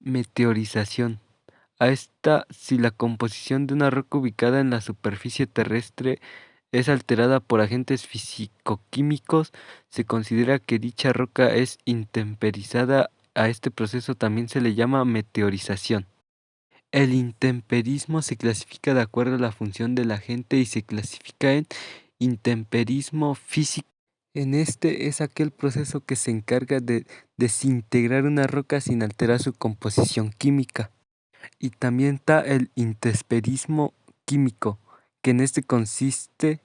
Meteorización. A esta, si la composición de una roca ubicada en la superficie terrestre es alterada por agentes físico-químicos, se considera que dicha roca es intemperizada. A este proceso también se le llama meteorización. El intemperismo se clasifica de acuerdo a la función del agente y se clasifica en intemperismo físico. En este es aquel proceso que se encarga de desintegrar una roca sin alterar su composición química. Y también está el intemperismo químico, que en este consiste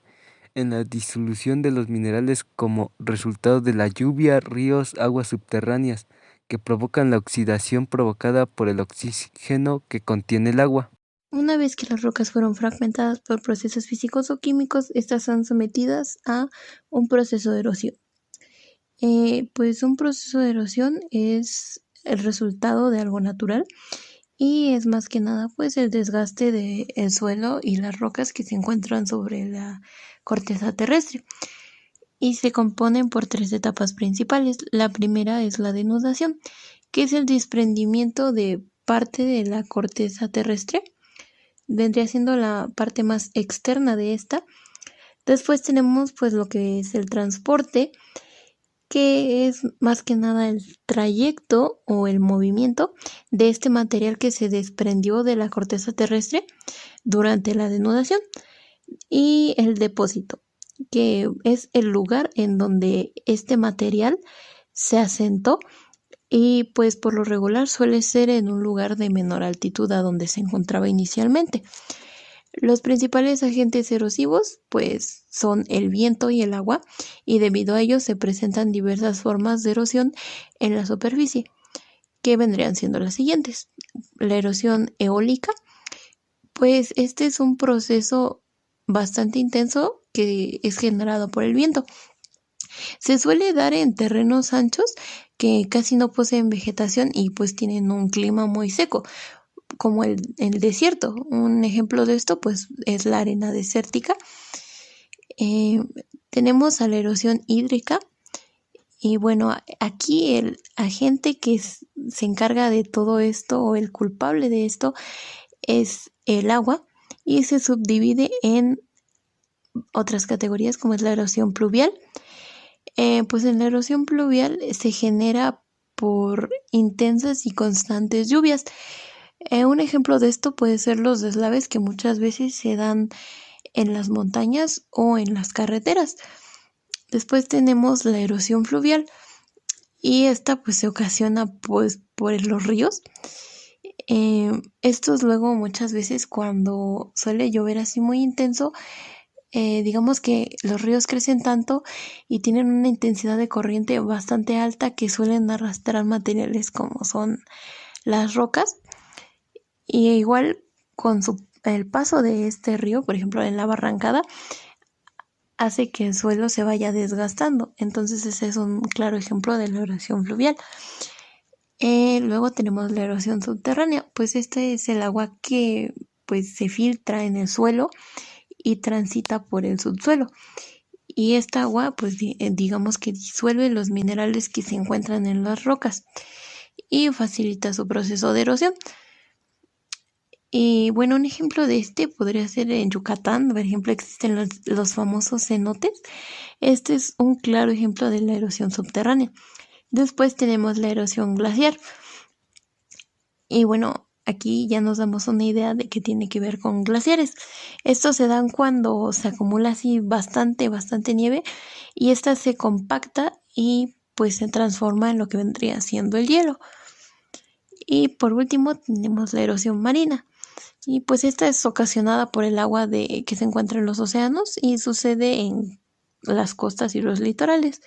en la disolución de los minerales como resultado de la lluvia, ríos, aguas subterráneas, que provocan la oxidación provocada por el oxígeno que contiene el agua. Una vez que las rocas fueron fragmentadas por procesos físicos o químicos, estas son sometidas a un proceso de erosión. Pues un proceso de erosión es el resultado de algo natural y es más que nada pues el desgaste del suelo y las rocas que se encuentran sobre la corteza terrestre y se componen por tres etapas principales. La primera es la denudación, que es el desprendimiento de parte de la corteza terrestre, vendría siendo la parte más externa de esta. Después tenemos pues lo que es el transporte, que es más que nada el trayecto o el movimiento de este material que se desprendió de la corteza terrestre durante la denudación, y el depósito, que es el lugar en donde este material se asentó y pues por lo regular suele ser en un lugar de menor altitud a donde se encontraba inicialmente. Los principales agentes erosivos pues son el viento y el agua, y debido a ello se presentan diversas formas de erosión en la superficie, que vendrían siendo las siguientes. La erosión eólica, pues este es un proceso bastante intenso que es generado por el viento. Se suele dar en terrenos anchos que casi no poseen vegetación y pues tienen un clima muy seco, como el desierto. Un ejemplo de esto pues es la arena desértica. Eh, Tenemos a la erosión hídrica, y bueno, aquí el agente que se encarga de todo esto o el culpable de esto es el agua, y se subdivide en otras categorías como es la erosión pluvial. Pues en la erosión pluvial se genera por intensas y constantes lluvias. Un ejemplo de esto puede ser los deslaves que muchas veces se dan en las montañas o en las carreteras. Después tenemos la erosión fluvial, y esta pues se ocasiona pues por los ríos. Estos luego muchas veces cuando suele llover así muy intenso, digamos que los ríos crecen tanto y tienen una intensidad de corriente bastante alta que suelen arrastrar materiales como son las rocas, y igual con el paso de este río, por ejemplo en la barrancada, hace que el suelo se vaya desgastando. Entonces ese es un claro ejemplo de la erosión fluvial. Luego tenemos la erosión subterránea, pues este es el agua que pues se filtra en el suelo y transita por el subsuelo. Y esta agua pues digamos que disuelve los minerales que se encuentran en las rocas y facilita su proceso de erosión. Y bueno, un ejemplo de este podría ser en Yucatán. Por ejemplo, existen los famosos cenotes. Este es un claro ejemplo de la erosión subterránea. Después tenemos la erosión glaciar. Y bueno, aquí ya nos damos una idea de qué tiene que ver con glaciares. Estos se dan cuando se acumula así bastante nieve, y esta se compacta y pues se transforma en lo que vendría siendo el hielo. Y por último tenemos la erosión marina. Y pues esta es ocasionada por el agua que se encuentra en los océanos y sucede en las costas y los litorales.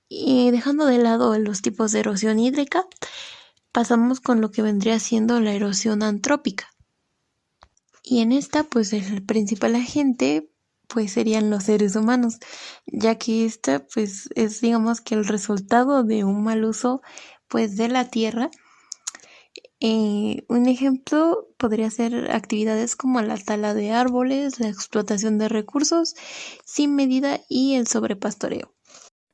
Y dejando de lado los tipos de erosión hídrica, pasamos con lo que vendría siendo la erosión antrópica. Y en esta, pues el principal agente pues serían los seres humanos, ya que esta pues es digamos que el resultado de un mal uso pues de la tierra. Un ejemplo podría ser actividades como la tala de árboles, la explotación de recursos sin medida y el sobrepastoreo.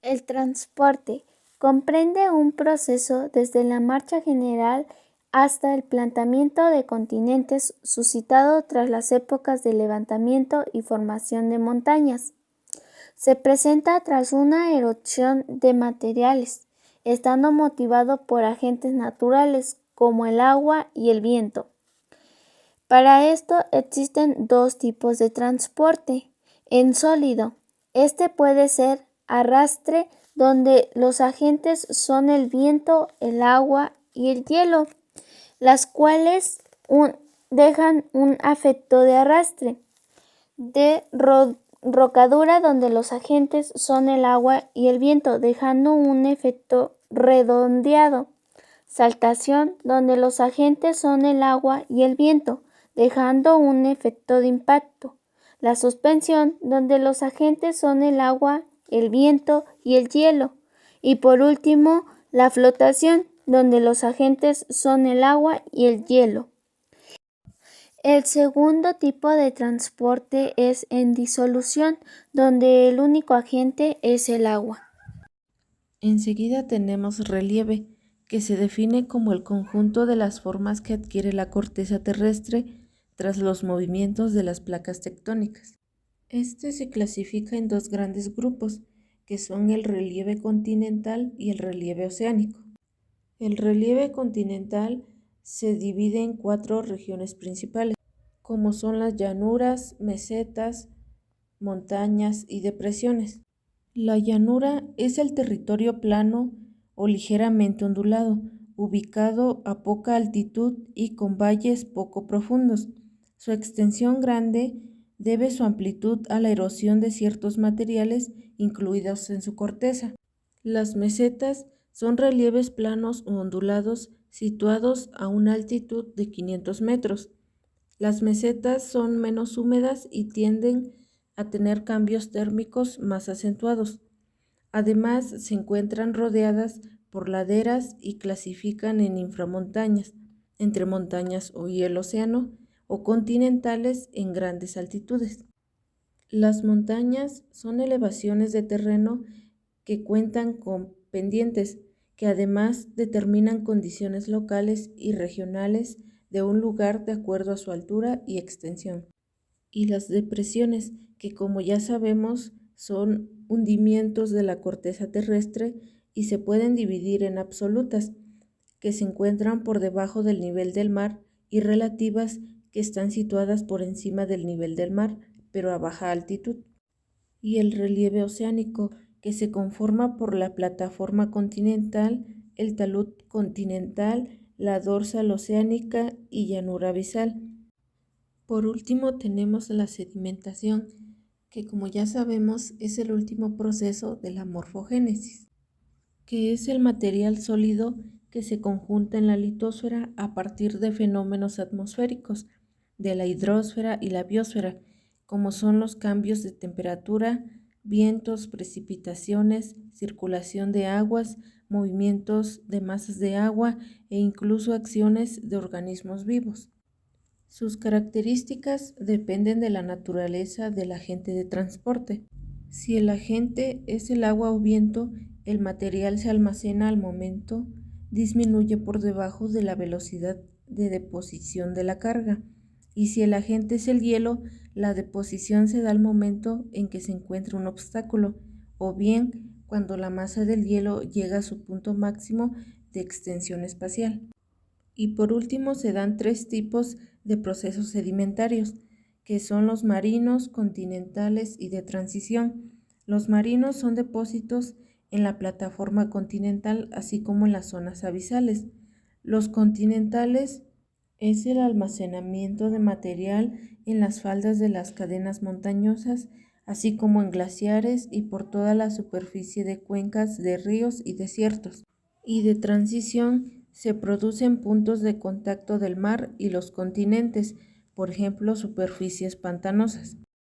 El transporte comprende un proceso desde la marcha general hasta el planteamiento de continentes suscitado tras las épocas de levantamiento y formación de montañas. Se presenta tras una erosión de materiales, estando motivado por agentes naturales como el agua y el viento. Para esto existen dos tipos de transporte. En sólido, este puede ser arrastre, donde los agentes son el viento, el agua y el hielo, las cuales dejan un efecto de arrastre. De rocadura, donde los agentes son el agua y el viento, dejando un efecto redondeado. Saltación, donde los agentes son el agua y el viento, dejando un efecto de impacto. La suspensión, donde los agentes son el agua, el viento y el hielo. Y por último, la flotación, donde los agentes son el agua y el hielo. El segundo tipo de transporte es en disolución, donde el único agente es el agua. Enseguida tenemos relieve, que se define como el conjunto de las formas que adquiere la corteza terrestre tras los movimientos de las placas tectónicas. Este se clasifica en dos grandes grupos, que son el relieve continental y el relieve oceánico. El relieve continental se divide en 4 regiones principales, como son las llanuras, mesetas, montañas y depresiones. La llanura es el territorio plano o ligeramente ondulado, ubicado a poca altitud y con valles poco profundos. Su extensión grande debe su amplitud a la erosión de ciertos materiales incluidos en su corteza. Las mesetas son relieves planos o ondulados situados a una altitud de 500 metros. Las mesetas son menos húmedas y tienden a tener cambios térmicos más acentuados. Además, se encuentran rodeadas por laderas y clasifican en inframontañas, entre montañas y el océano, o continentales en grandes altitudes. Las montañas son elevaciones de terreno que cuentan con pendientes, que además determinan condiciones locales y regionales de un lugar de acuerdo a su altura y extensión. Y las depresiones, que como ya sabemos son hundimientos de la corteza terrestre y se pueden dividir en absolutas, que se encuentran por debajo del nivel del mar, y relativas, que están situadas por encima del nivel del mar, pero a baja altitud. Y el relieve oceánico, que se conforma por la plataforma continental, el talud continental, la dorsal oceánica y llanura abisal. Por último tenemos la sedimentación, que como ya sabemos es el último proceso de la morfogénesis, que es el material sólido que se conjunta en la litosfera a partir de fenómenos atmosféricos de la hidrosfera y la biosfera, como son los cambios de temperatura, vientos, precipitaciones, circulación de aguas, movimientos de masas de agua e incluso acciones de organismos vivos. Sus características dependen de la naturaleza del agente de transporte. Si el agente es el agua o viento, el material se almacena al momento, disminuye por debajo de la velocidad de deposición de la carga. Y si el agente es el hielo, la deposición se da al momento en que se encuentra un obstáculo, o bien cuando la masa del hielo llega a su punto máximo de extensión espacial. Y por último se dan 3 tipos de procesos sedimentarios, que son los marinos, continentales y de transición. Los marinos son depósitos en la plataforma continental, así como en las zonas abisales. Los continentales es el almacenamiento de material en las faldas de las cadenas montañosas, así como en glaciares y por toda la superficie de cuencas de ríos y desiertos. Y de transición se producen puntos de contacto del mar y los continentes, por ejemplo, superficies pantanosas.